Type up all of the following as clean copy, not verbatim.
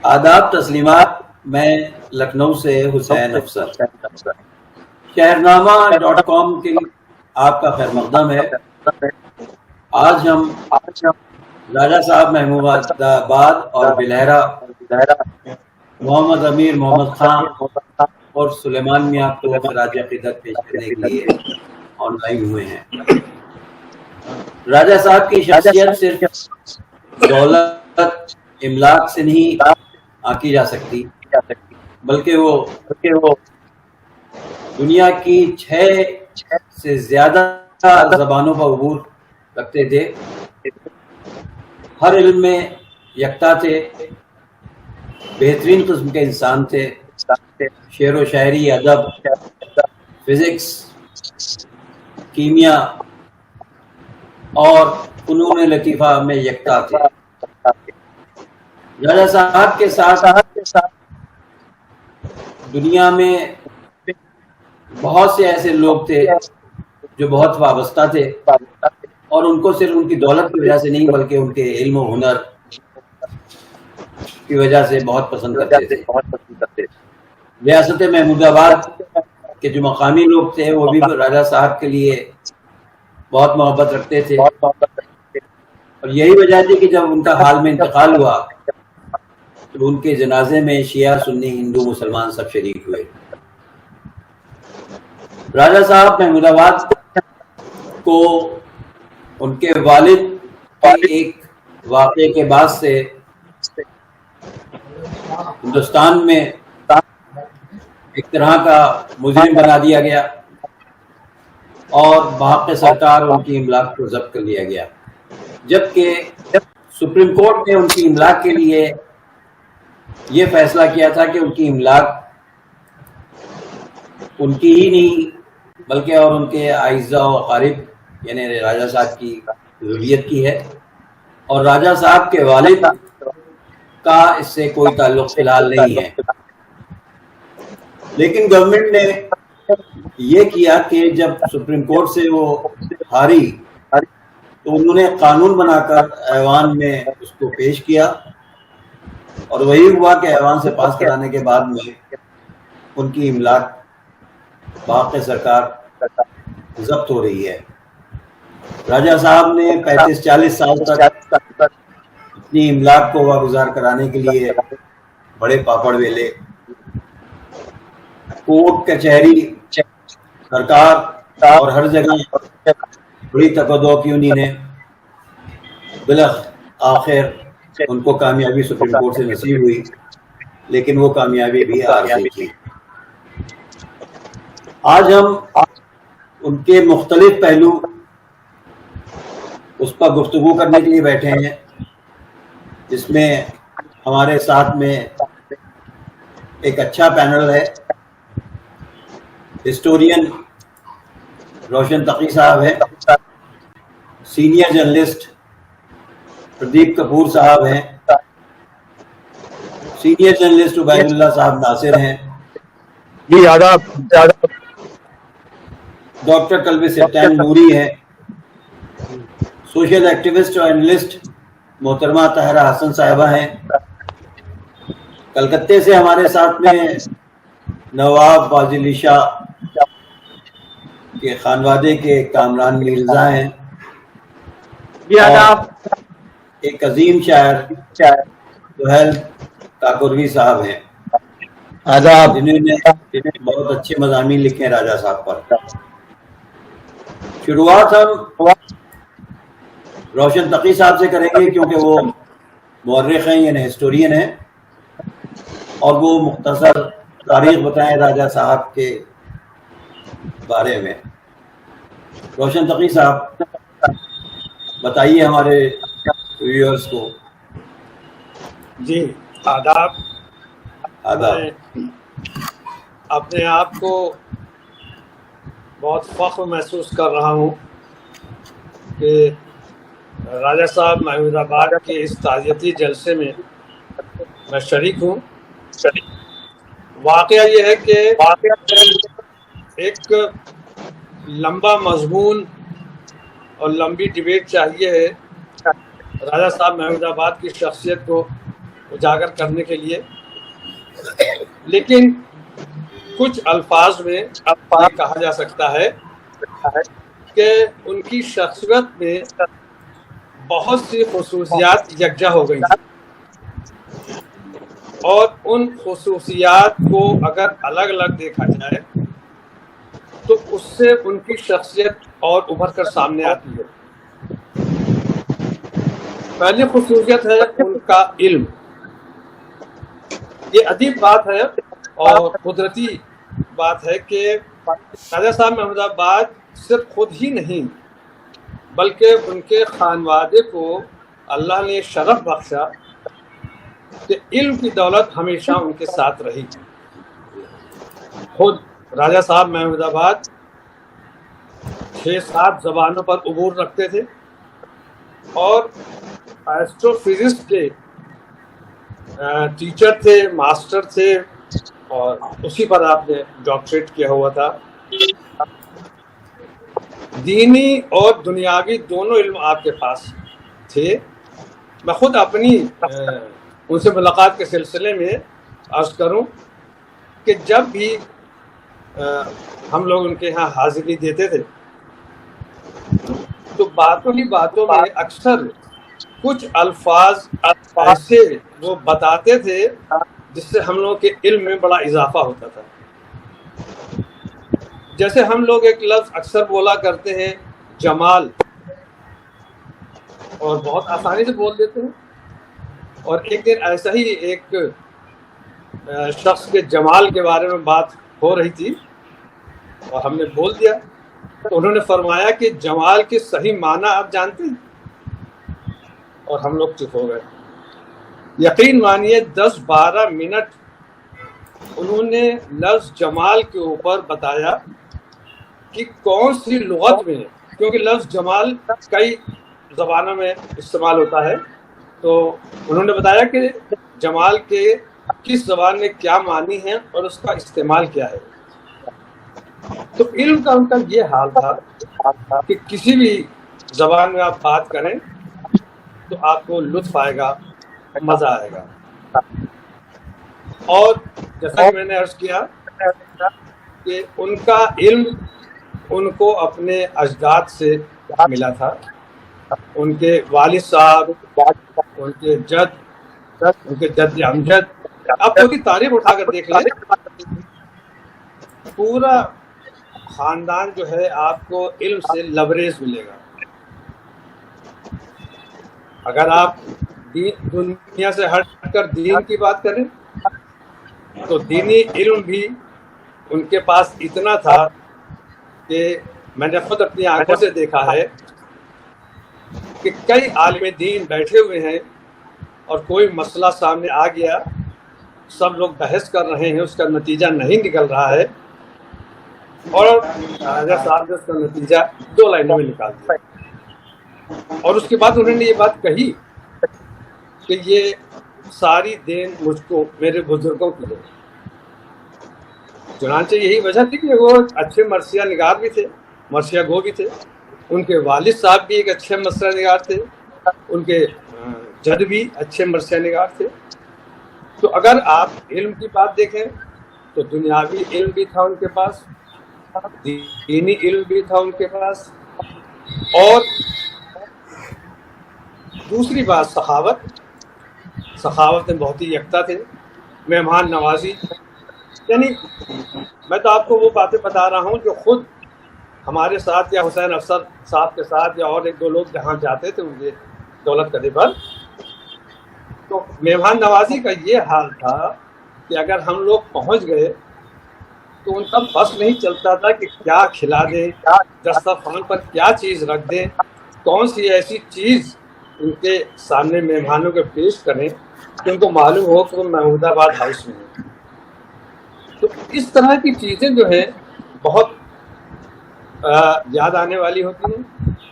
آداب تسلیمات. میں لکھنؤ سے حسین افسر. شہرنامہ.com کے آپ کا خیر مقدم ہے. آج ہم راجہ صاحب محمود آباد اور بلہرہ محمد امیر محمد خان اور سلیمان میاں کو خراج عقیدت پیش کرنے کے لیے آن لائن ہوئے ہیں. راجہ صاحب کی شخصیت صرف دولت املاک سے نہیں آنکی جا سکتی، بلکہ وہ دنیا کی 6 سے زیادہ زبانوں پر عبور رکھتے تھے. ہر علم میں یکتا تھے، بہترین قسم کے انسان تھے. شعر و شاعری، ادب، فزکس، کیمیا اور فنون لطیفہ میں یکتا تھے. راجہ صاحب کے ساتھ دنیا میں بہت سے ایسے لوگ تھے جو بہت وابستہ تھے، اور ان کو صرف ان کی دولت کی وجہ سے نہیں بلکہ ان کے علم و ہنر کی وجہ سے بہت پسند کرتے تھے. ریاست محمود آباد کے جو مقامی لوگ تھے وہ بھی راجہ صاحب کے لیے بہت محبت رکھتے تھے، اور یہی وجہ تھی کہ جب ان کا حال میں انتقال ہوا تو ان کے جنازے میں شیعہ، سنی، ہندو، مسلمان سب شریک ہوئے. راجہ صاحب محمود آباد کو ان کے والد کے ایک واقعے کے بعد سے ہندوستان میں ایک طرح کا مجرم بنا دیا گیا اور بحق سرکار ان کی املاک کو ضبط کر لیا گیا، جبکہ سپریم کورٹ نے ان کی املاک کے لیے یہ فیصلہ کیا تھا کہ ان کی املاک ان کی ہی نہیں بلکہ اور ان کے اعزاء و اقارب یعنی راجہ صاحب کی ذریت کی ہے، اور راجہ صاحب کے والد کا اس سے کوئی تعلق فی الحال نہیں ہے. لیکن گورنمنٹ نے یہ کیا کہ جب سپریم کورٹ سے وہ ہاری تو انہوں نے قانون بنا کر ایوان میں اس کو پیش کیا، اور وہی ہوا کہ ایوان سے پاس کرانے کے بعد میں ان کی املاک باق سرکار ضبط ہو رہی ہے. راجہ صاحب نے 35-40 سال تک اپنی املاک کو واگزار کرانے کے لیے بڑے پاپڑ ویلے، کوٹ کچہری، سرکار اور ہر جگہ بڑی تقدو کی انہی نے. بالآخر ان کو کامیابی سپریم کورٹ سے نصیب ہوئی، لیکن وہ کامیابی بھی عارضی تھی. آج ہم ان کے مختلف پہلو اس پر گفتگو کرنے کے لیے بیٹھے ہیں، جس میں ہمارے ساتھ میں ایک اچھا پینل ہے. ہسٹورین روشن تقی صاحب ہیں، سینئر جرنلسٹ پردیپ کپور صاحب ہیں، سینئر جرنلسٹ عبید اللہ صاحب ناصر ہیں، جی آداب. ڈاکٹر قلب سٹین نوری ہیں، سوشل ایکٹیوسٹ اور اینالسٹ محترمہ طاہرہ حسن صاحبہ ہیں. کلکتے سے ہمارے ساتھ میں نواب فاضل شاہ کے خانوادے کے کامران مرزا ہیں، جی آداب. ایک عظیم شاعر سہیل کاکوروی صاحب ہیں، آداب. جنہوں نے بہت اچھے مضامین لکھے ہیں راجہ صاحب پر. شروعات ہم روشن تقی صاحب سے کریں گے کیونکہ وہ مورخ ہیں یعنی ہسٹورین ہیں، اور وہ مختصر تاریخ بتائیں راجہ صاحب کے بارے میں. روشن تقی صاحب بتائیے ہمارے ویورز کو. جی آداب. آداب. میں اپنے آپ کو بہت فخر محسوس کر رہا ہوں کہ راجہ صاحب محمود آباد کے اس تعزیتی جلسے میں شریک ہوں. واقعہ یہ ہے کہ ایک لمبا مضمون اور لمبی ڈبیٹ چاہیے ہے راجہ صاحب محمود آباد کی شخصیت کو اجاگر کرنے کے لیے، لیکن کچھ الفاظ میں یہ کہا جا سکتا ہے کہ ان کی شخصیت میں بہت سی خصوصیات یکجا ہو گئی، اور ان خصوصیات کو اگر الگ الگ دیکھا جائے تو اس سے ان کی شخصیت اور ابھر کر سامنے آتی ہے۔ پہلی خصوصیت ہے ان کا علم۔ یہ عجیب بات ہے اور قدرتی بات ہے کہ راجہ صاحب محمود آباد صرف خود ہی نہیں بلکہ ان کے خانوادے کو اللہ نے شرف بخشا کہ علم کی دولت ہمیشہ ان کے ساتھ رہی۔ خود راجہ صاحب محمود آباد 6-7 زبانوں پر عبور رکھتے تھے اور ایسٹرو فزکس کے ٹیچر تھے، ماسٹر تھے، اور اسی پر آپ نے ڈاکٹریٹ کیا ہوا تھا۔ دینی اور دنیاوی دونوں علم آپ کے پاس تھے۔ میں خود اپنی ان سے ملاقات کے سلسلے میں عرض کروں کہ جب بھی ہم لوگ ان کے ہاں حاضری دیتے تھے تو باتوں ہی باتوں میں اکثر کچھ الفاظ ایسے وہ بتاتے تھے جس سے ہم لوگوں کے علم میں بڑا اضافہ ہوتا تھا۔ جیسے ہم لوگ ایک لفظ اکثر بولا کرتے ہیں جمال، اور بہت آسانی سے بول دیتے ہیں، اور ایک دن ایسا ہی ایک شخص کے جمال کے بارے میں بات ہو رہی تھی اور ہم نے بول دیا تو انہوں نے فرمایا کہ جمال کے صحیح معنی آپ جانتے ہیں، اور ہم لوگ چپ ہو گئے۔ یقین مانیے 10-12 منٹ انہوں نے لفظ جمال کے اوپر بتایا کہ کون سی لغت میں، کیونکہ لفظ جمال کئی زبانوں میں استعمال ہوتا ہے، تو انہوں نے بتایا کہ جمال کے کس زبان میں کیا معنی ہے اور اس کا استعمال کیا ہے۔ تو علم کا ان کا یہ حال تھا کہ کسی بھی زبان میں آپ بات کریں تو آپ کو لطف آئے گا، مزہ آئے گا۔ اور جیسا کہ میں نے عرض کیا کہ ان کا علم ان کو اپنے اجداد سے ملا تھا۔ ان کے والد صاحب، ان کے جد امجد، آپ ان کی تاریخ اٹھا کر دیکھ لیں، پورا خاندان جو ہے آپ کو علم سے لبریز ملے گا۔ اگر آپ دنیا سے ہٹ کر دین کی بات کریں تو دینی علم بھی ان کے پاس اتنا تھا کہ میں نے خود اپنی آنکھوں سے دیکھا ہے کہ کئی عالم دین بیٹھے ہوئے ہیں اور کوئی مسئلہ سامنے آ گیا، سب لوگ بحث کر رہے ہیں، اس کا نتیجہ نہیں نکل رہا ہے، اور راجہ صاحب نے اس کا نتیجہ 2 لائنوں میں نکال دیا، اور اس کے بعد انہوں نے یہ بات کہی کہ یہ ساری دین مجھ کو میرے بزرگوں کی ہے۔ چنانچہ یہی وجہ تھی کہ وہ اچھے مرثیہ نگار بھی تھے، مرثیہ گو بھی تھے، ان کے والد صاحب بھی ایک اچھے مرثیہ نگار تھے، ان کے جد بھی اچھے مرثیہ نگار تھے۔ تو اگر آپ علم کی بات دیکھیں تو دنیاوی علم بھی تھا ان کے پاس، دینی علم بھی تھا ان کے پاس، اور دوسری بات سخاوت میں بہت ہی یکتا تھے، مہمان نوازی، یعنی میں تو آپ کو وہ باتیں بتا رہا ہوں جو خود ہمارے ساتھ یا حسین افسر صاحب کے ساتھ یا اور 1-2 لوگ جہاں جاتے تھے ان کے دولت قدے پر، تو مہمان نوازی کا یہ حال تھا کہ اگر ہم لوگ پہنچ گئے تو ان کا بس نہیں چلتا تھا کہ کیا کھلا دیں، دسترخوان پر کیا چیز رکھ دیں، کون سی ایسی چیز ان کے سامنے مہمانوں کے پیش کریں کہ ان کو معلوم ہو کہ وہ محمود آباد ہاؤس میں ہیں۔ تو اس طرح کی چیزیں جو ہیں بہت یاد آنے والی ہوتی ہیں،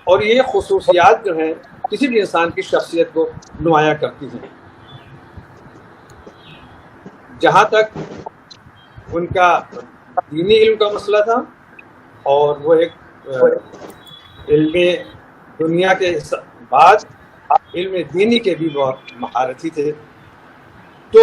اور یہ خصوصیات جو ہیں کسی بھی انسان کی شخصیت کو نمایاں کرتی ہیں۔ جہاں تک ان کا دینی علم کا مسئلہ تھا، اور وہ ایک علم دنیا کے بعد علم دینی کے بھی بہت مہارتی تھے، تو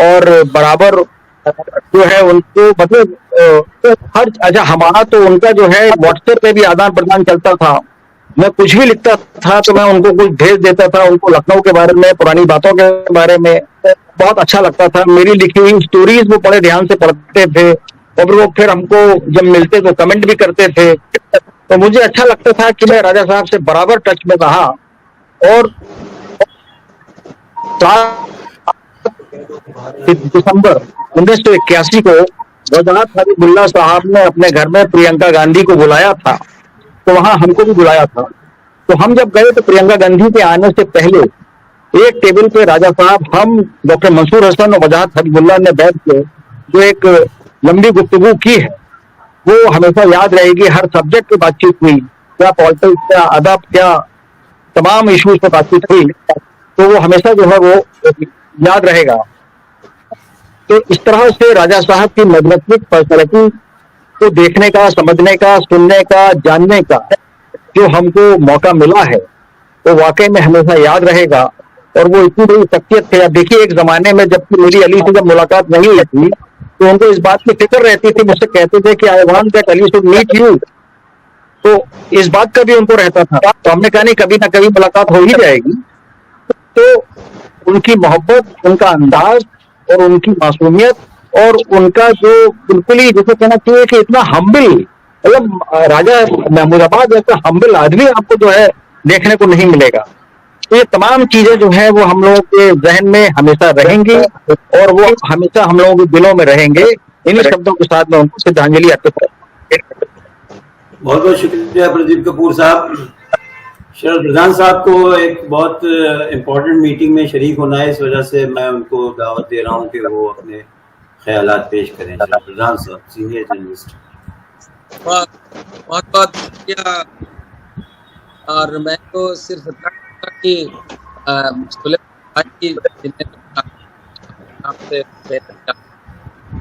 اور برابر جو ہے ان کو مطلب ہر اچھا ہمارا تو ان کا جو ہے واٹس ایپ پہ بھی آدان پردان چلتا تھا. میں کچھ بھی لکھتا تھا تو میں ان کو کچھ بھیج دیتا تھا, ان کو لکھنؤ کے بارے میں, پرانی باتوں کے بارے میں بہت اچھا لگتا تھا. میری لکھی ہوئی اسٹوریز وہ بڑے دھیان سے پڑھتے تھے اور وہ پھر ہم کو جب ملتے تو کمنٹ بھی کرتے تھے. تو مجھے اچھا لگتا تھا کہ میں راجا صاحب سے برابر ٹچ میں رہا. اور دسمبر 1981 کو وضاحت حبیب اللہ صاحب نے اپنے گھر میں پرینکا گاندھی کو بلایا تھا, تو وہاں ہم کو بھی بلایا تھا. تو ہم جب گئے تو پرینکا گاندھی کے آنے سے پہلے ایک ٹیبل پہ راجا صاحب, ہم ڈاکٹر منصور حسن اور وضاحت حبیب اللہ نے بیٹھ کے جو ایک لمبی گفتگو کی ہے وہ ہمیشہ یاد رہے گی. ہر سبجیکٹ پہ بات چیت ہوئی, کیا پالیٹکس, کیا ادب, کیا تمام ایشوز پہ بات چیت ہوئی, تو وہ ہمیشہ جو ہے وہ یاد رہے گا. تو اس طرح سے راجا صاحب کی میگنیفک پرسنالٹی کو دیکھنے کا, سمجھنے کا, سننے کا, جاننے کا جو ہم کو موقع ملا ہے وہ واقعی میں ہمیشہ یاد رہے گا. اور وہ اتنی بڑی شخصیت تھے. اب دیکھیے ایک زمانے میں جب میری علی سے جب ملاقات نہیں ہوئی تھی تو ان کو اس بات کی فکر رہتی تھی, مجھ سے کہتے تھے کہ I want that Ali should meet you. تو اس بات کا بھی ان کو رہتا تھا. تو ہم نے کہا نہیں, کبھی نہ کبھی ملاقات ہو ہی جائے گی. تو ان کی محبت, ان کا انداز اور ان کی معصومیت اور ان کا جو بالکل ہی جیسے کہنا چاہیے کہ اتنا ہمبل, مطلب راجا محمود آباد جیسا ہمبل آدمی آپ کو جو ہے دیکھنے کو نہیں ملے گا. تو یہ تمام چیزیں جو ہیں وہ ہم لوگوں کے ذہن میں ہمیشہ رہیں گی اور وہ ہمیشہ ہم لوگوں کے دلوں میں رہیں گے. انہیں شبدوں کے ساتھ میں ان کو شردھانجلی ارپت کرتا ہوں. بہت بہت شکریہ پردیپ کپور صاحب. شرد پردھان صاحب کو ایک بہت امپورٹنٹ میٹنگ میں شریک ہونا ہے, اس وجہ سے میں ان کو دعوت دے رہا ہوں کہ وہ اپنے خیالات پیش کریں. شرد پردھان صاحب, سینئر جرنلسٹ. بہت بہت شکریہ. اور میں تو صرف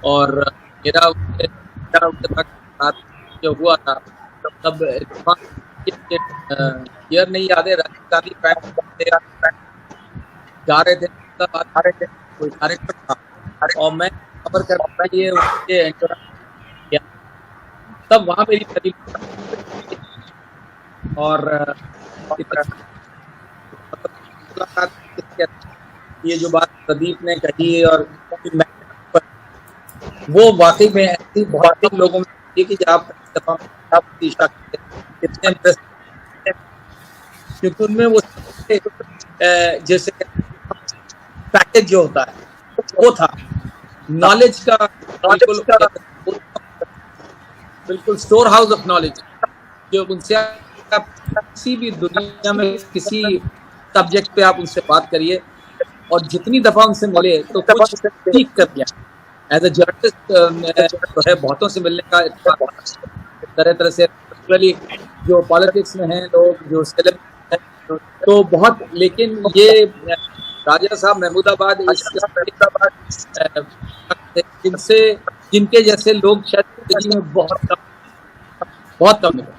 اور میرا جو ہوا تھا تب ایئر نہیں یاد ہے, جا رہے تھے کوئی کریکٹر تھا اور میں خبر کر رہا تھا یہ تب وہاں میری اور یہ جو بات پردیپ نے کہی اور وہ واقعی میں ایسی بہت کم لوگوں میں کہ آپ کیونکہ ان میں وہ جیسے پیکج جو ہوتا ہے وہ تھا نالج کا, بالکل اسٹور ہاؤس آف نالج. جو ان سے کسی بھی دنیا میں کسی سبجیکٹ پہ آپ ان سے بات کریے اور جتنی دفعہ ان سے ملے تو کچھ سیکھ کر دیا. ایز اے جرنلسٹ جو ہے بہتوں سے ملنے کا طرح طرح سے جو پالیٹکس میں ہیں لوگ, جو سیلیبریٹی ہیں تو بہت, لیکن یہ راجا صاحب محمود آباد جن کے جیسے لوگ شاید زندگی میں بہت کم ہیں,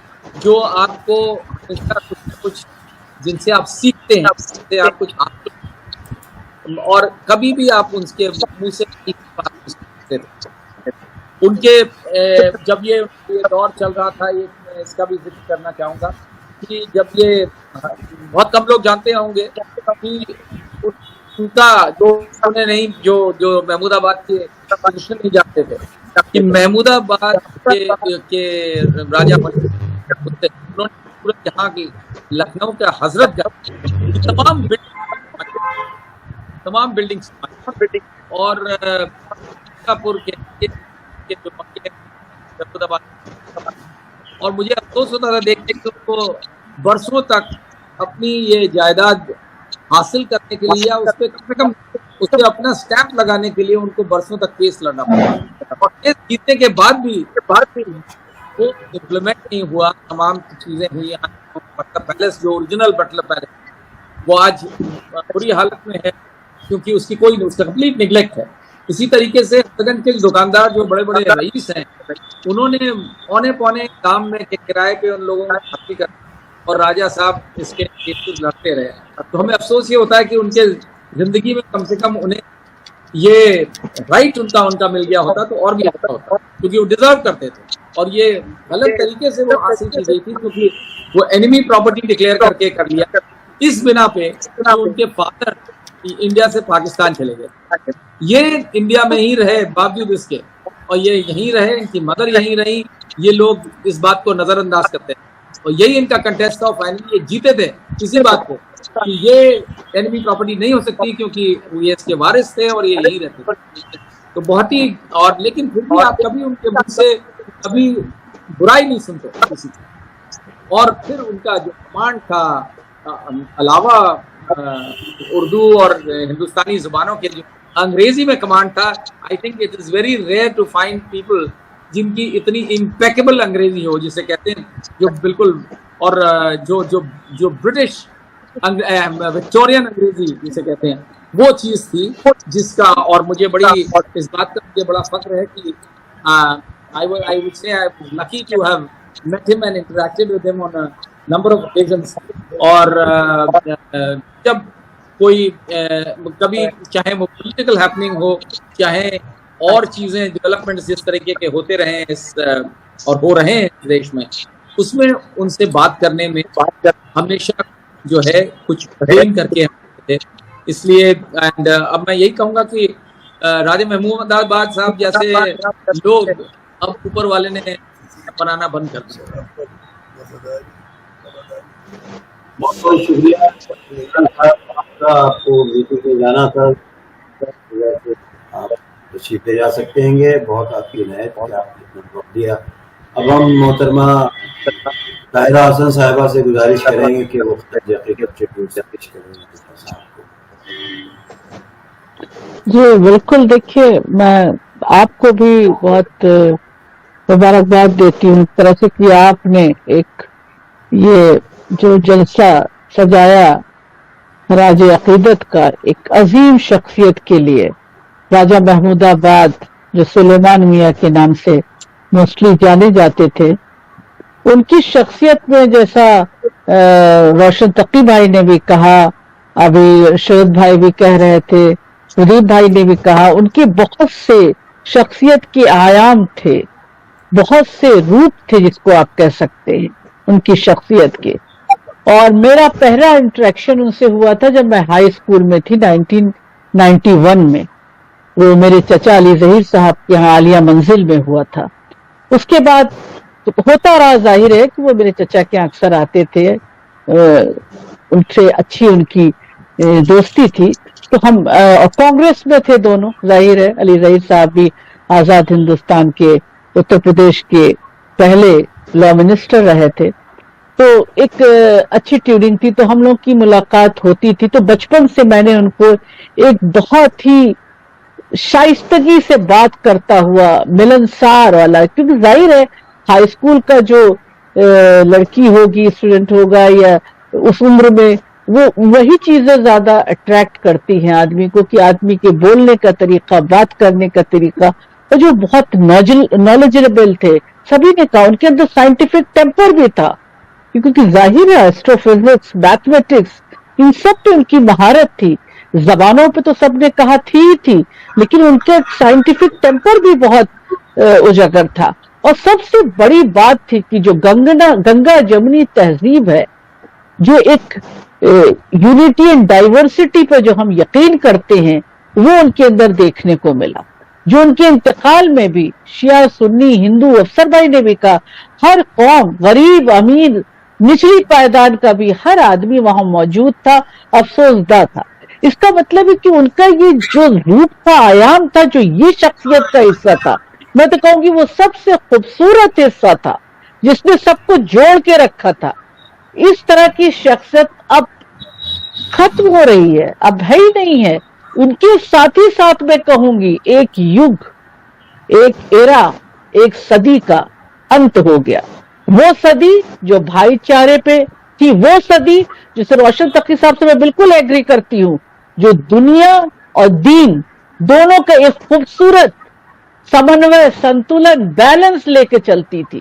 جو آپ کو ہمیشہ کچھ نہ کچھ جن سے آپ سیکھتے ہیں, جن سے آپ کچھ اور کبھی بھی آپ ان کے منہ سے ان کے جب یہ دور چل رہا تھا, یہ میں اس کا بھی ذکر کرنا چاہوں گا کہ جب یہ بہت کم لوگ جانتے ہوں گے کہ ان کا جو محمود آباد کے نہیں جانتے تھے کہ محمود آباد کے راجا انہوں نے پورے یہاں کی لکھنؤ کا حضرت گنج تمام بلڈنگس اور اور مجھے افسوس ہوتا تھا دیکھنے کہ ان کو برسوں تک اپنی یہ جائیداد حاصل کرنے کے لیے اس پہ کم سے کم اس پہ اپنا اسٹیمپ لگانے کے لیے ان کو برسوں تک کیس لڑنا پڑا, اور کیس جیتنے کے بعد بھی وہ امپلیمنٹ نہیں ہوا. تمام چیزیں ہوئی, پیلس جو اوریجنل بٹلر پیلس وہ آج بری حالت میں ہے کیونکہ اس کی کوئی اس کا کمپلیٹ نیگلیکٹ ہے. اسی طریقے سے کے دکاندار جو بڑے بڑے رئیس ہیں انہوں نے پونے کام میں کرائے پہ ان لوگوں نے حاصل کر, اور راجا صاحب اس کے کیسز لڑتے رہے. تو ہمیں افسوس یہ ہوتا ہے کہ ان کے زندگی میں کم سے کم انہیں یہ رائٹ ان کا مل گیا ہوتا تو اور بھی اچھا ہوتا، کیونکہ وہ ڈیزرو کرتے تھے، اور یہ غلط طریقے سے وہ حاصل کی گئی تھی، کیونکہ وہ اینیمی پراپرٹی ڈکلیئر کر کے کر لیا اس بنا پہ کہ ان کے فادر انڈیا سے پاکستان چلے گئے، یہ انڈیا میں ہی رہے باوجود اس کے، اور یہ یہیں رہے، ان کی مدر یہیں رہی، یہ لوگ اس بات کو نظر انداز کرتے ہیں، اور یہی ان کا کنٹیسٹ آف فائنل، یہ جیتے تھے اسی بات کو کہ یہ اینیمی پراپرٹی نہیں ہو سکتی کیونکہ یہ اس کے وارث تھے اور یہ یہی رہتے تھے، تو بہت ہی، اور لیکن پھر بھی آپ کبھی ان کے منہ سے کبھی برائی نہیں سنتے کسی کی، اور پھر ان کا جو کمانڈ تھا علاوہ اردو اور ہندوستانی زبانوں کے جو انگریزی میں کمانڈ تھا، I think it is very rare to find people جن کی اتنی امپیکیبل انگریزی ہو، جسے کہتے ہیں جو بالکل، اور جو برٹش وکٹورین انگریزی جسے کہتے ہیں، وہ چیز تھی جس کا، اور مجھے بڑی اس بات کا مجھے بڑا فخر ہے کہ I would say I'm lucky to have met him and interacted with him on a number of occasions. اور جب کوئی کبھی چاہے وہ پولیٹیکل ہیپننگ ہو، چاہے اور چیزیں ڈیولپمنٹس جس طریقے کے ہوتے رہے ہیں اور ہو رہے ہیں دیش میں، اس میں ان سے بات کرنے میں ہمیشہ جو ہے کچھ گین کر کے تھے، اس لیے اب میں یہی کہوں گا کہ راجہ محمود آباد صاحب جیسے لوگ اب اوپر والے نے بنانا بند کر دیا۔ بہت بہت شکریہ، آپ کو میٹنگ میں جانا تھا، آپ تشریف لے جا سکتے ہیں گے، بہت آپ کی عنایت کہ آپ نے اتنا وقت دیا۔ اب ہم محترمہ طاہرہ حسن صاحبہ سے گزارش کریں گے کہ وہ حقیقت سے پیش کریں گے۔ جی بالکل، دیکھیے میں آپ کو بھی بہت مبارکباد دیتی ہوں اس طرح سے کہ آپ نے ایک یہ جو جلسہ سجایا راج عقیدت کا ایک عظیم شخصیت کے لیے، راجہ محمود آباد جو سلیمان میاں کے نام سے موسٹلی جانے جاتے تھے، ان کی شخصیت میں جیسا روشن تقی بھائی نے بھی کہا، ابھی شرد بھائی بھی کہہ رہے تھے، ردیپ بھائی نے بھی کہا، ان کے بہت سے شخصیت کے آیام تھے، بہت سے روپ تھے جس کو آپ کہہ سکتے ہیں ان کی شخصیت کے۔ اور میرا پہلا انٹریکشن ان سے ہوا تھا جب میں ہائی اسکول میں تھی 1991 میں، وہ میرے چچا علی ظہیر صاحب کے یہاں عالیہ منزل میں ہوا تھا۔ اس کے بعد ہوتا رہا، ظاہر ہے کہ وہ میرے چچا کے اکثر آتے تھے، ان سے اچھی ان کی دوستی تھی، تو ہم کانگریس میں تھے دونوں، ظاہر ہے علی ظہیر صاحب بھی آزاد ہندوستان کے اتر پردیش کے پہلے لا منسٹر رہے تھے، تو ایک اچھی ٹیوننگ تھی، تو ہم لوگ کی ملاقات ہوتی تھی۔ تو بچپن سے میں نے ان کو ایک بہت ہی شائستگی سے بات کرتا ہوا، ملنسار والا، کیونکہ ظاہر ہے ہائی اسکول کا جو لڑکی ہوگی، اسٹوڈنٹ ہوگا، یا اس عمر میں وہ وہی چیزیں زیادہ اٹریکٹ کرتی ہیں آدمی کو، کہ آدمی کے بولنے کا طریقہ، بات کرنے کا طریقہ، اور جو بہت نالجبل تھے، سبھی نے کہا ان کے اندر سائنٹیفک ٹیمپر بھی تھا، کیونکہ ظاہر ہے ایسٹرو فزکس، میتھمیٹکس، ان سب پہ ان کی مہارت تھی، زبانوں پہ تو سب نے کہا تھی، لیکن ان کا سائنٹیفک ٹیمپر بھی بہت اجاگر تھا۔ اور سب سے بڑی بات تھی کہ جو گنگا جمنی تہذیب ہے، جو ایک یونٹی اینڈ ڈائیورسٹی پہ جو ہم یقین کرتے ہیں، وہ ان کے اندر دیکھنے کو ملا۔ جو ان کے انتقال میں بھی شیعہ سنی ہندو، افسر بھائی نے بھی کہا، ہر قوم، غریب امیر، نچلی پائیدان کا بھی ہر آدمی وہاں موجود تھا، افسوس دہ تھا۔ اس کا مطلب ہے کہ ان کا یہ جو روپ تھا، آیام تھا، جو یہ شخصیت کا حصہ تھا، میں تو کہوں گی وہ سب سے خوبصورت حصہ تھا، جس نے سب کو جوڑ کے رکھا تھا۔ اس طرح کی شخصیت اب ختم ہو رہی ہے، اب ہے ہی نہیں ہے۔ ان کے ساتھ ہی ساتھ میں کہوں گی ایک یگ، ایک ایرا، ایک صدی کا انت ہو گیا۔ وہ صدی جو بھائی چارے پہ تھی، وہ صدی جسے روشن تقی صاحب سے میں بالکل ایگری کرتی ہوں، جو دنیا اور دین دونوں کا ایک خوبصورت سمنوے، سنتولن، بیلنس لے کے چلتی تھی۔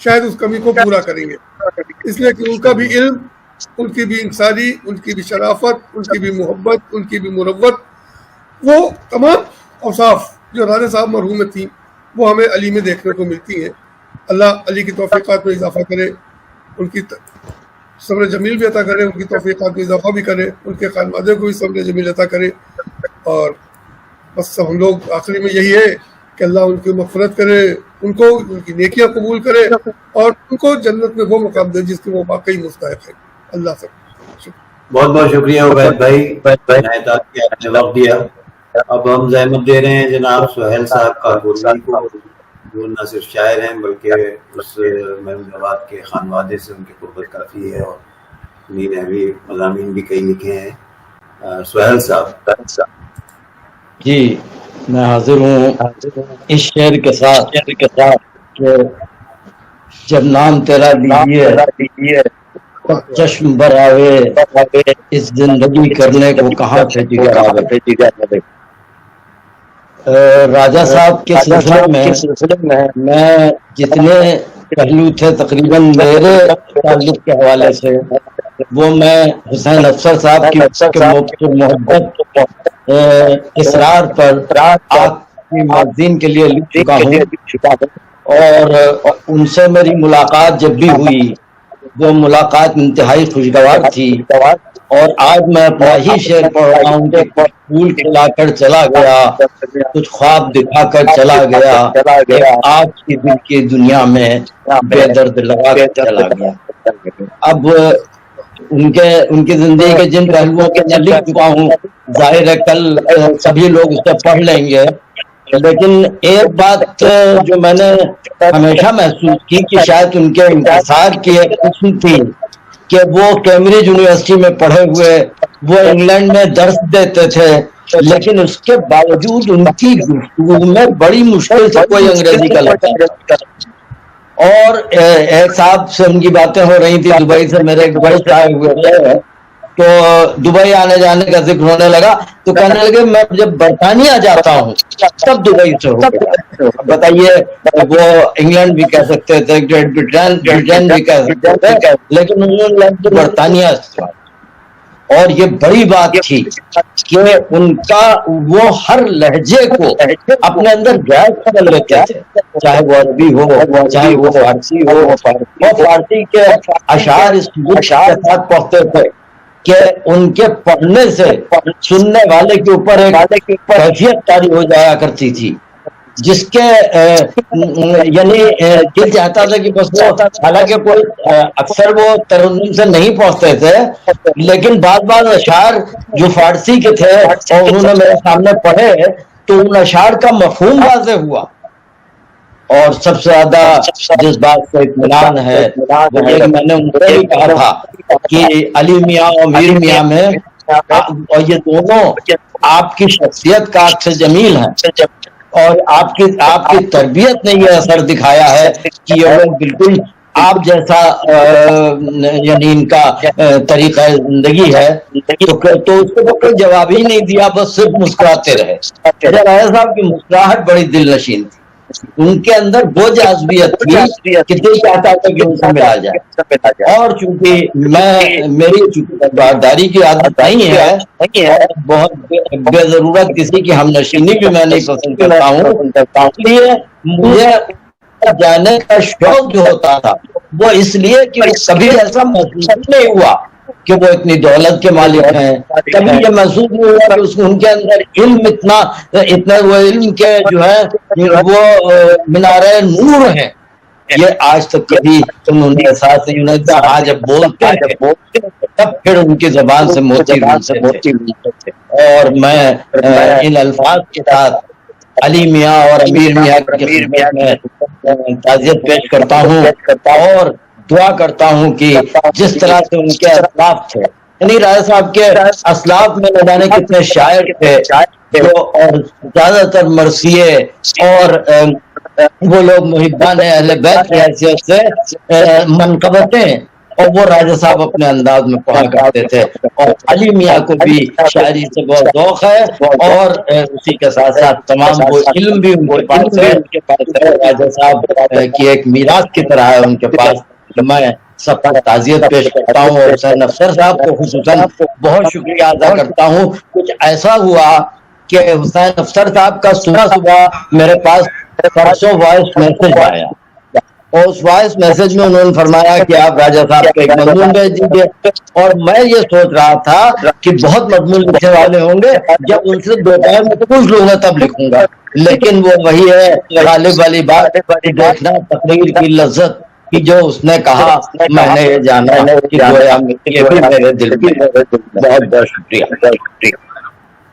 شاید اس کمی کو پورا کریں گے، اس لیے کہ ان کا بھی علم، ان کی بھی انصاری، ان کی بھی شرافت، ان کی بھی محبت، ان کی بھی مروت، وہ تمام اوصاف جو رانا صاحب مرحوم میں تھیں وہ ہمیں علی میں دیکھنے کو ملتی ہیں۔ اللہ علی کی توفیقات میں اضافہ کرے، ان کی صبر جمیل بھی عطا کرے، ان کی توفیقات میں اضافہ بھی کرے، ان کے خانوادے کو بھی صبر جمیل عطا کرے، اور بس ہم لوگ آخری میں یہی ہے کہ اللہ ان کی مغفرت کرے، ان کو ان کی نیکیاں قبول کرے اور ان کو جنت میں وہ مقام دے جس کے وہ واقعی مستحق ہے۔ اللہ سے بہت بہت شکریہ عبید بھائی، نہایت آپ کے آپ نے وقت دیا۔ اب ہم زحمت دے رہے ہیں جناب سہیل صاحب کا گولوی کو، جو نہ صرف شاعر ہیں بلکہ اس محمود آباد کے خانوادے سے ان کی قربت کافی ہے، اور انہیں نے بھی مضامین بھی کئی لکھے ہیں۔ سہیل صاحب۔ جی میں حاضر ہوں اس شعر کے ساتھ کہ جب نام تیرا لیجیے چشم بر آوے، اس زندگی کرنے کو کہاں سے جگر آوے۔ راجہ صاحب کے سلسلے میں میں جتنے پہلو تھے تقریباً میرے تعلق کے حوالے سے وہ میں حسین افسر صاحب کی محبت اصرار پر آپ کی معزین کے لیے لکھ چکا ہوں، اور ان سے میری ملاقات جب بھی ہوئی وہ ملاقات انتہائی خوشگوار تھی، اور آج میں اپنا ہی شعر پڑھ رہا ہوں کہ کچھ پھول کھلا کر چلا گیا، کچھ خواب دکھا کر چلا گیا، آج کی دل کی دنیا میں بے درد لگا کر چلا گیا۔ اب ان کی زندگی کے جن پہلوؤں کے میں لکھ چکا ہوں ظاہر ہے کل سبھی لوگ اسے پڑھ لیں گے، لیکن ایک بات جو میں نے ہمیشہ محسوس کی کہ شاید ان کے انکسار کی ایک قسم تھی کہ وہ کیمبرج یونیورسٹی میں پڑھے ہوئے، وہ انگلینڈ میں درس دیتے تھے، لیکن اس کے باوجود ان کی گفتگو میں بڑی مشکل سے کوئی انگریزی کا لفظ تھا۔ اور ایک صاحب سے ان کی باتیں ہو رہی تھی دبئی سے، میرے دبئی سے آئے ہوئے تھے، تو دبئی آنے جانے کا ذکر ہونے لگا تو کہنے لگے میں جب برطانیہ جاتا ہوں تب دبئی سے ہو گیا۔ بتائیے وہ انگلینڈ بھی کہہ سکتے تھے، گریٹ برٹین بھی کہہ سکتے تھے، لیکن انہوں نے برطانیہ سے، اور یہ بڑی بات تھی کہ ان کا وہ ہر لہجے کو اپنے اندر گراسپ کر لیتے تھے، چاہے وہ عربی ہو چاہے وہ فارسی ہو، وہ فارسی کے اشعار اس کے ساتھ پڑھتے تھے کہ ان کے پڑھنے سے سننے والے کے اوپر ایک کیفیت طاری ہو جایا کرتی تھی، جس کے یعنی دل چاہتا تھا کہ بس وہ، حالانکہ کوئی اکثر وہ ترنم سے نہیں پہنچتے تھے، لیکن بعض اشعار جو فارسی کے تھے اور انہوں نے میرے سامنے پڑھے تو ان اشعار کا مفہوم واضح ہوا۔ اور سب سے زیادہ جس بات کا اطمینان ہے وہ یہ کہ میں نے ان سے بھی کہا تھا کہ علی میاں اور میر میاں میں، اور یہ دونوں آپ کی شخصیت کا عکس جمیل ہیں، اور آپ کی تربیت نے یہ اثر دکھایا ہے کہ یہ لوگ بالکل آپ جیسا یعنی ان کا طریقہ زندگی ہے، تو اس کو کوئی جواب ہی نہیں دیا، بس صرف مسکراتے رہے۔ راجہ صاحب کی مسکراہٹ بڑی دل نشین تھی، ان کے اندر وہ جاذبیت تھی کہ دل چاہتا تھا کہ ان سے ملا جائے، اور چونکہ میری برداری کی عادت نہیں ہے، بہت بے ضرورت کسی کی ہم نشینی بھی میں نہیں پسند کرتا ہوں، اس لیے مجھے جانے کا شوق جو ہوتا تھا وہ اس لیے کہ کبھی ایسا محسوس نہیں ہوا کہ وہ اتنی دولت کے مالک ہیں، کبھی یہ محسوس نہیں ہوا کہ ان کے اندر علم اتنا وہ علم کے جو ہے وہ مینارے نور ہیں، یہ آج تک کبھی انہوں نے احساس نہیں ہونا۔ آج جب بولتے ہیں تب پھر ان کی زبان سے موتی تھے، اور میں ان الفاظ کے ساتھ علی میاں اور امیر میاں کی خدمت میں تعزیت پیش کرتا ہوں اور دعا کرتا ہوں کہ جس طرح سے ان کے اسلاف تھے، یعنی راجہ صاحب کے اسلاف میں نہ جانے کتنے شاعر تھے جو، اور زیادہ تر مرثیے اور وہ لوگ محبان اہل بیت کی حیثیت سے منقبتیں اور وہ راجہ صاحب اپنے انداز میں پڑھا کرتے تھے. اور علی میاں کو بھی شاعری سے بہت ذوق ہے, اور اسی کے ساتھ ساتھ تمام وہ علم بھی ان کے پاس ہے. راجہ صاحب کی ایک میراث کی طرح ہے ان کے پاس. میں سب کو تعزیت پیش کرتا ہوں, اور حسین افسر صاحب کو خصوصاً بہت شکریہ ادا کرتا ہوں. کچھ ایسا ہوا کہ حسین افسر صاحب کا صبح میرے پاس پرسوں وائس میسج آیا, اور اس وائس میسج میں انہوں نے فرمایا کہ آپ راجہ صاحب کو ایک مضمون بھیج دیجیے. اور میں یہ سوچ رہا تھا کہ بہت مضمون لکھنے والے ہوں گے, جب ان سے دوپہر میں پوچھ لوں گا تب لکھوں گا. لیکن وہ وہی ہے غالب والی بات, دیکھنا تقریر کی لذت کہ جو اس نے کہا میں نے یہ جانا کہ گویا یہ بھی میرے دل میں. بہت بہت شکریہ.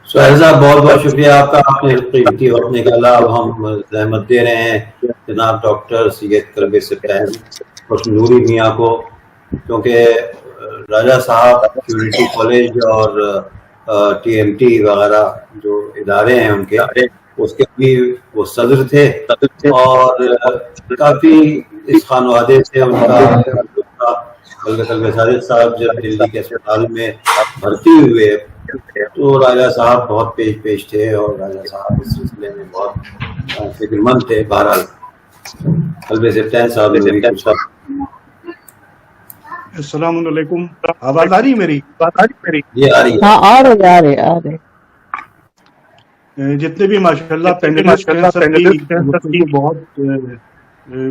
سہیل صاحب بہت بہت شکریہ آپ کا, آپ نے قیمتی وقت نکالا. اب ہم زحمت دے رہے ہیں جناب ڈاکٹر سید کلب سپاہی حسن نوری میاں کو, کیونکہ راجہ صاحب یونیٹی کالج اور ٹی ایم ٹی وغیرہ جو ادارے ہیں ان کے, اس کے بھی وہ صدر تھے, اور کافی اس خانوادے سے ان کا. بلکہ کلب صادق صاحب جب دلی کے اسپتال میں بھرتی ہوئے تو راجہ صاحب بہت پیش تھے, اور راجہ صاحب اس سلسلے میں بہت فکر مند تھے. بہرحال کلب سپاہی صاحب. السلام علیکم, آواز آ رہی میری؟ یہ آ رہی ہے. ہاں آ رہے. جتنے بھی ماشاءاللہ پینلسٹ ہیں سب کی بہت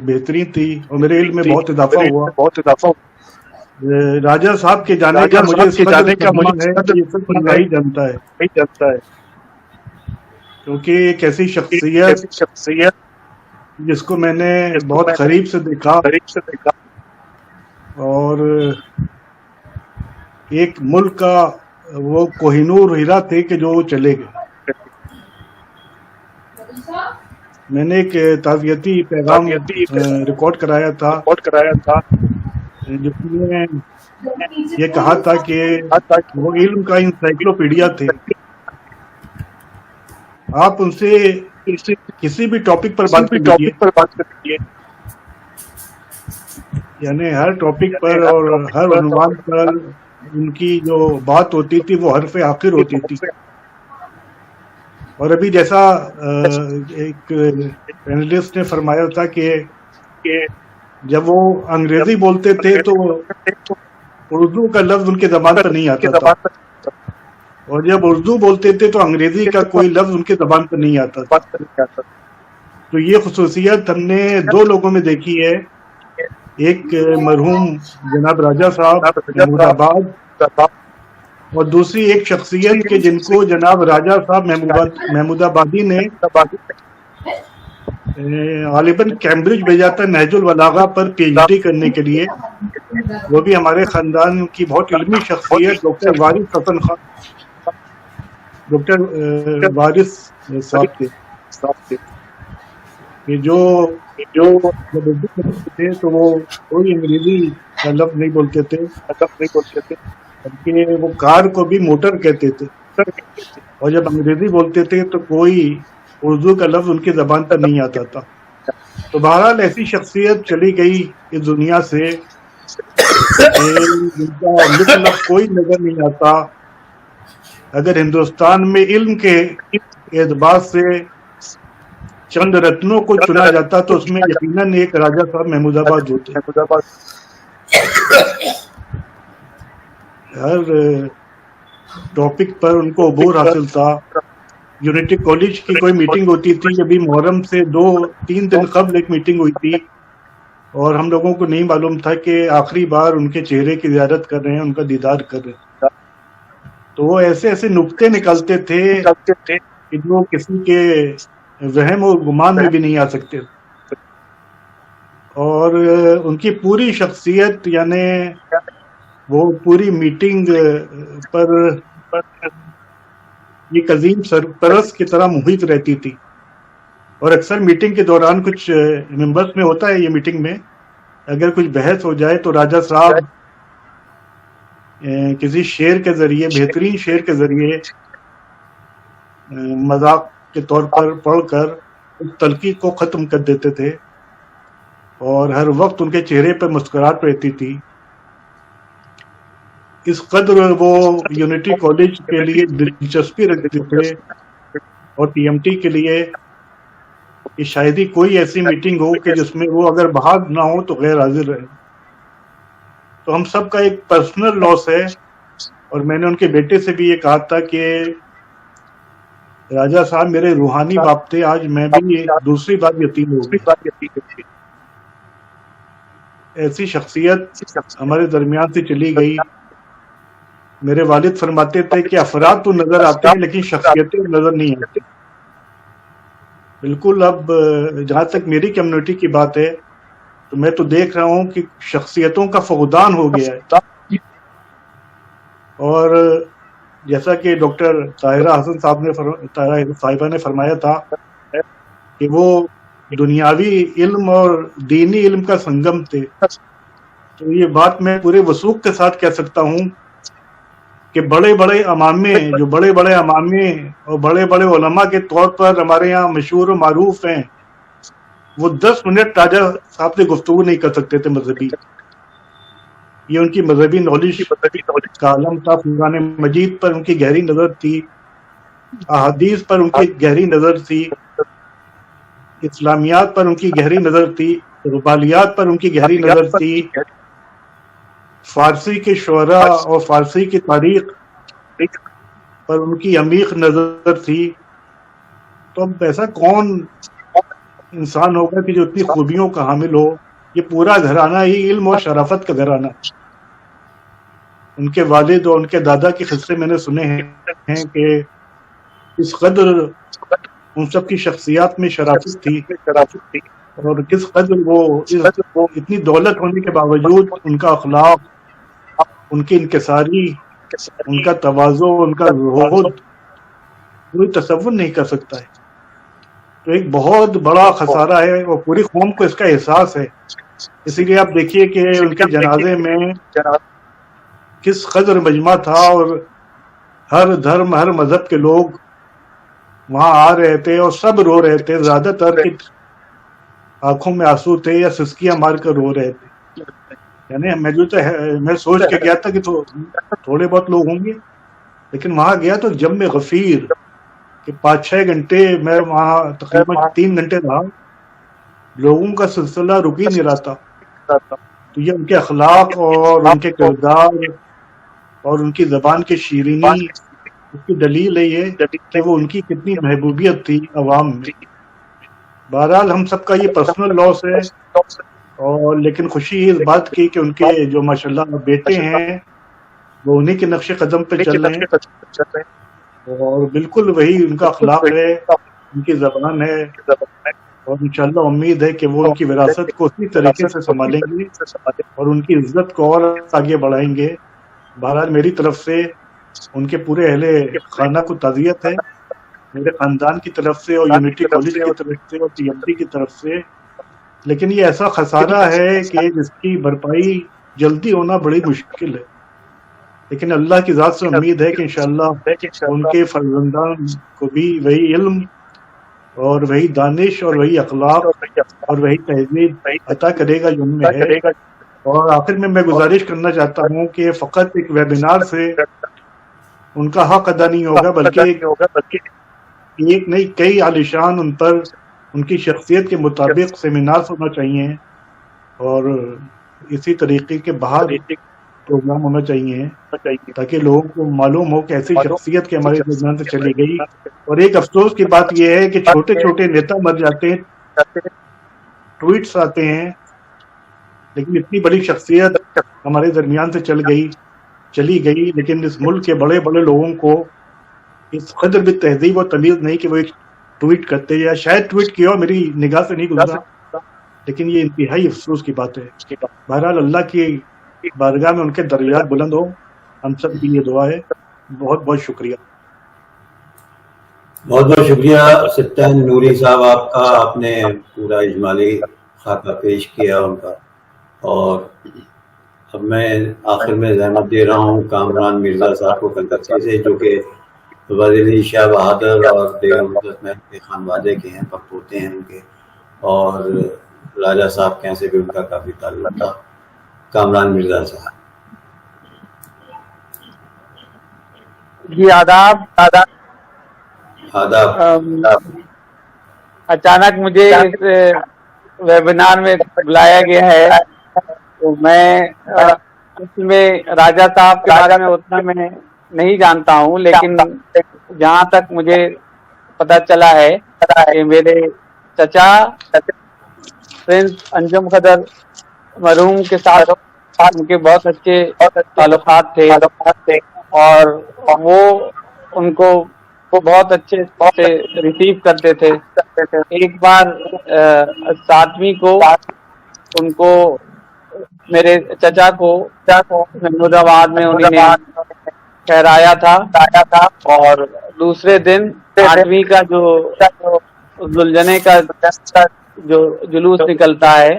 بہترین تھی, اور میرے علم میں بہت اضافہ ہوا. راجہ صاحب کے جانے کا مجھے جانتا ہے, کیونکہ ایک ایسی شخصیت جس کو میں نے بہت قریب سے دیکھا, اور ایک ملک کا وہ کوہینور ہیرا تھے کہ جو چلے گئے. میں نے ایک تعزیتی پیغام ریکارڈ کرایا تھا جس میں یہ کہا تھا کہ وہ علم کا انسائکلوپیڈیا تھے. آپ ان سے کسی بھی ٹاپک پر بات کیجیے, یعنی ہر ٹاپک پر اور ہر عنوان پر ان کی جو بات ہوتی تھی وہ حرف آخر ہوتی تھی. اور ابھی جیسا ایک پینلسٹ نے فرمایا تھا کہ جب وہ انگریزی بولتے تھے تو اردو کا لفظ ان کے زبان پر نہیں آتا تھا, اور جب اردو بولتے تھے تو انگریزی کا کوئی لفظ ان کے زبان پر نہیں آتا تھا. تو یہ خصوصیت ہم نے دو لوگوں میں دیکھی ہے, ایک مرحوم جناب راجہ صاحب محمود آباد, اور دوسری ایک شخصیت کے جن کو جناب راجہ صاحب محمود آبادی نے غالباً کیمبرج بھیجا تھا نہج البلاغہ پر پی ایچ ڈی کرنے کے لیے. وہ بھی ہمارے خاندان کی بہت علمی شخصیت ڈاکٹر وارث حسن خان, ڈاکٹر وارث صاحب تھے, جو تھے تو وہ کوئی انگریزی کا لفظ نہیں بولتے تھے, بلکہ وہ کار کو بھی موٹر کہتے تھے, اور جب انگریزی بولتے تھے تو کوئی اردو کا لفظ ان کی زبان پر نہیں آتا تھا. تو بہرحال ایسی شخصیت چلی گئی اس دنیا سے جن کا لفظ کوئی نظر نہیں آتا. اگر ہندوستان میں علم کے اعتبار سے چند رتنوں کو چنا جاتا تو اس میں یقیناً ایک راجہ صاحب محمود آباد ہوتے. ہر ٹاپک پر ان کو عبور حاصل تھا. یونیٹی کالج کی کوئی میٹنگ ہوتی تھی, ابھی محرم سے 2-3 دن قبل ایک میٹنگ ہوئی تھی, اور ہم لوگوں کو نہیں معلوم تھا کہ آخری بار ان کے چہرے کی زیارت کر رہے ہیں, ان کا دیدار کر رہے ہیں. تو وہ ایسے نکتے نکالتے تھے کہ جو کسی کے وہم و گمان میں بھی نہیں آ سکتے. اور ان کی پوری شخصیت, یعنی وہ پوری میٹنگ پر ایک عظیم سرپرست کی طرح محیط رہتی تھی. اور اکثر میٹنگ کے دوران کچھ ممبرس میں ہوتا ہے, یہ میٹنگ میں اگر کچھ بحث ہو جائے تو راجہ صاحب کسی شعر کے ذریعے, بہترین شعر کے ذریعے مذاق کے طور پر پڑھ کر اس تلخی کو ختم کر دیتے تھے, اور ہر وقت ان کے چہرے پر مسکراہٹ رہتی تھی. اس قدر وہ یونٹی کالج کے لیے دلچسپی رکھتے تھے اور ٹی ایم ٹی کے لیے کہ شاید ہی کوئی ایسی میٹنگ ہو کہ جس میں وہ اگر باہر نہ ہو تو غیر حاضر رہے. تو ہم سب کا ایک پرسنل لاس ہے. اور میں نے ان کے بیٹے سے بھی یہ کہا تھا کہ راجہ صاحب میرے روحانی باپ تھے, آج میں بھی دوسری بار یتیم ہو گئی. ایسی شخصیت ہمارے درمیان سے چلی گئی. میرے والد فرماتے تھے کہ افراد تو نظر آتے ہیں لیکن شخصیتیں نظر نہیں آتی. بالکل. اب جہاں تک میری کمیونٹی کی بات ہے تو میں تو دیکھ رہا ہوں کہ شخصیتوں کا فقدان ہو گیا ہے. اور جیسا کہ ڈاکٹر طاہرہ حسن صاحبہ نے فرمایا تھا کہ وہ دنیاوی علم اور دینی علم کا سنگم تھے, تو یہ بات میں پورے وثوق کے ساتھ کہہ سکتا ہوں کہ بڑے بڑے امامے جو بڑے بڑے امامے اور بڑے بڑے علماء کے طور پر ہمارے یہاں مشہور و معروف ہیں, وہ 10 منٹ راجہ صاحب سے گفتگو نہیں کر سکتے تھے مذہبی. یہ ان کی مذہبی نالج کا عالم تھا. قرآن مجید پر ان کی گہری نظر تھی, احادیث پر ان کی گہری نظر تھی, اسلامیات پر ان کی گہری نظر تھی, ربالیات پر ان کی گہری نظر تھی, فارسی کے شعراء اور فارسی کی تاریخ پر ان کی عمیق نظر تھی. تو اب ایسا کون انسان ہوگا کہ جو اتنی خوبیوں کا حامل ہو. یہ پورا گھرانہ ہی علم اور شرافت کا گھرانہ. ان کے والد اور ان کے دادا کے قصے میں نے سنے ہیں کہ اس قدر ان سب کی شخصیات میں شرافت تھی اور کس قدر وہ اتنی دولت ہونے کے باوجود ان کا اخلاق, ان کی انکساری, ان کا تواضع, ان کا زہد کوئی تصور نہیں کر سکتا ہے. تو ایک بہت بڑا خسارہ ہے اور پوری قوم کو اس کا احساس ہے. اسی لیے آپ دیکھیے کہ ان کے جنازے میں کس قدر مجمع تھا اور ہر دھرم ہر مذہب کے لوگ وہاں آ رہے تھے اور سب رو رہے تھے. زیادہ تر کی آنکھوں میں آنسو تھے یا سسکیاں مار کر رو رہے تھے. یعنی میں سوچ کے گیا تھا کہ تھوڑے بہت لوگ ہوں گے, لیکن وہاں گیا تو جم میں غفیر کہ 5-6 گھنٹے میں وہاں تقریباً 3 گھنٹے رہا, لوگوں کا سلسلہ رک ہی نہیں رہا تھا. تو یہ ان کے اخلاق اور ان کے کردار اور ان کی زبان کی شیرینی, اس کی دلیل ہے یہ کہ وہ ان کی کتنی محبوبیت تھی عوام میں. بہرحال ہم سب کا یہ پرسنل لاس ہے, اور لیکن خوشی اس بات کی کہ ان کے جو ماشاءاللہ بیٹے ہیں وہ انہی کے نقش قدم پہ چل رہے ہیں, اور بالکل وہی ان کا اخلاق ہے, ان کی زبان ہے, اور انشاءاللہ امید ہے کہ وہ ان کی وراثت کو اسی طریقے سے سنبھالیں گے اور ان کی عزت کو اور آگے بڑھائیں گے. بہرحال میری طرف سے ان کے پورے اہل خانہ کو تعزیت ہے, میرے خاندان کی طرف سے اور یونٹی کالج کی طرف سے اور ٹی ایم ٹی کی طرف سے. لیکن یہ ایسا خسارہ ہے کہ جس کی بھرپائی جلدی ہونا بڑی مشکل ہے, لیکن اللہ کی ذات سے امید ہے کہ انشاءاللہ ان کے فرزندان کو بھی وہی علم اور وہی دانش اور وہی اخلاق اور وہی تہذیب عطا کرے گا جو ان میں ہے. اور آخر میں گزارش کرنا چاہتا ہوں کہ فقط ایک ویبینار سے ان کا حق ادا نہیں ہوگا, بلکہ ایک نہیں کئی عالیشان ان پر ان کی شخصیت کے مطابق سیمینار ہونا چاہیے, اور اسی طریقے کے باہر پروگرام ہونا چاہیے تاکہ لوگوں کو معلوم ہو کہ ایسی شخصیت کے ہمارے درمیان سے چلی گئی. اور ایک افسوس کی بات یہ ہے کہ چھوٹے چھوٹے نیتا مر جاتے ہیں, ٹویٹس آتے ہیں, لیکن اتنی بڑی شخصیت ہمارے درمیان سے چلی گئی, لیکن اس ملک کے بڑے بڑے لوگوں کو اس قدر بھی تہذیب اور تمیز نہیں کہ وہ ایک ٹویٹ کرتے, یا شاید ٹویٹ کیا میری نگاہ سے نہیں گزرا, لیکن یہ انتہائی افسوس کی بات ہے. بہرحال اللہ کی بارگاہ میں ان کے درجات بلند ہو, ہم سب کی یہ دعا ہے. بہت بہت شکریہ. بہت بہت شکریہ سبطین نوری صاحب آپ کا, آپ نے پورا اجمالی خاکہ پیش کیا ان کا. اور اب میں آخر میں زحمت دے رہا ہوں کامران مرزا صاحب کو کلکتہ سے, جو کہ وزیر شاہ بہادر اور بیگم حضرت محل کے خانوادے کے ہیں, پکپوتے ہیں ان کے, اور راجہ صاحب کے یہاں سے بھی ان کا کافی تعلق تھا. کامران مرزا صاحب. جی آداب آداب. اچانک مجھے اس ویبینار میں بلایا گیا ہے تو میں اصل میں راجہ صاحب کے بارے میں اتنا میں نہیں جانتا ہوں، لیکن جہاں تک مجھے پتہ چلا ہے کہ میرے چچا پرنس انجم قدر مرحوم کے ساتھ ان کے بہت اچھے تعلقات تھے اور وہ ان کو بہت اچھے سے ریسیو کرتے تھے. ایک بار 7ویں کو ان کو میرے چچا کو محمود آباد میں انہوں نے ٹھہرایا تھا اور دوسرے دن 8ویں کا جو ذوالجنے کا جو جلوس نکلتا ہے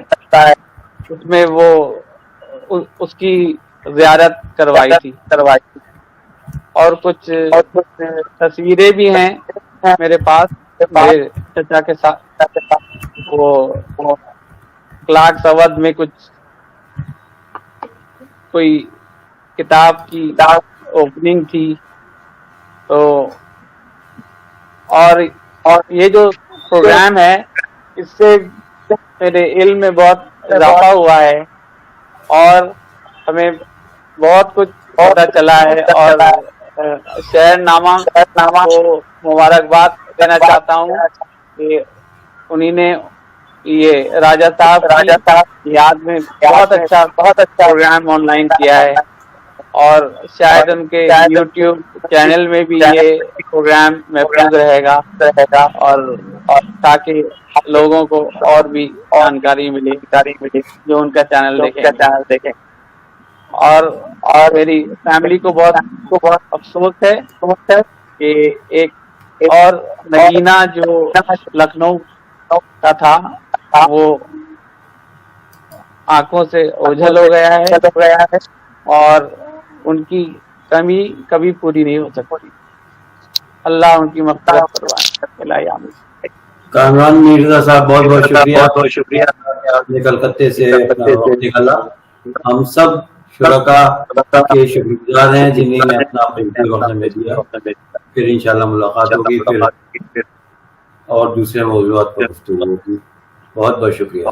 اس میں وہ اس کی زیارت کروائی تھی اور کچھ تصویریں بھی ہیں میرے پاس میرے چچا کے ساتھ. وہ کلاک سود میں کوئی کتاب کی اوپننگ تھی تو اور یہ جو پروگرام ہے اس سے میرے علم میں بہت اضافہ ہوا ہے اور ہمیں بہت کچھ پتہ چلا ہے اور شہر نامہ کو مبارکباد دینا چاہتا ہوں کہ انہی نے یہ راجہ صاحب یاد میں بہت اچھا پروگرام آن لائن کیا ہے اور شاید ان کے یوٹیوب چینل میں بھی یہ پروگرام محفوظ رہے گا اور تاکہ لوگوں کو اور بھی جانکاری ملے جو ان کا چینل دیکھیں. اور میری فیملی کو بہت افسوس ہے کہ ایک اور نگینہ جو لکھنؤ کا تھا وہ آنکھوں سے اوجھل ہو گیا ہے اور ان کی کمی کبھی پوری نہیں ہو سکتی. اللہ ان کی مغفرت فرمائے. کامران مرزا صاحب بہت شکریہ آپ نے کلکتے سے نکالا. ہم سب شرکا کے شکر گزار ہیں جنہیں نے اپنا قیمتی وقت ہمیں دیا. پھر انشاءاللہ ملاقات ہوگی پھر اور دوسرے موضوعات پر گفتگو ہوگی. بہت بہت شکریہ.